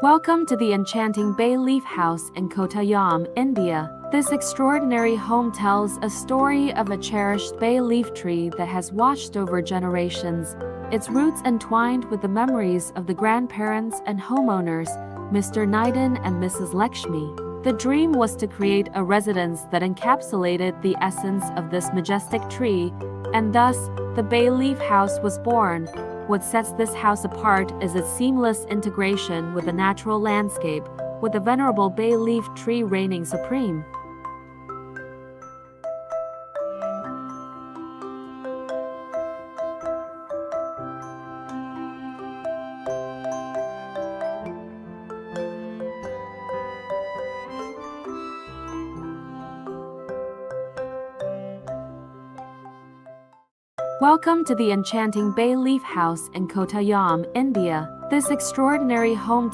Welcome to the enchanting bay leaf house in Kottayam, India. This extraordinary home tells a story of a cherished bay leaf tree that has watched over generations, its roots entwined with the memories of the grandparents and homeowners, Mr. Nidin and Mrs. Lekshmi. The dream was to create a residence that encapsulated the essence of this majestic tree, and thus, the bay leaf house was born. What sets this house apart is its seamless integration with the natural landscape, with the venerable bay leaf tree reigning supreme. Welcome to the enchanting bay leaf house in Kottayam, India. This extraordinary home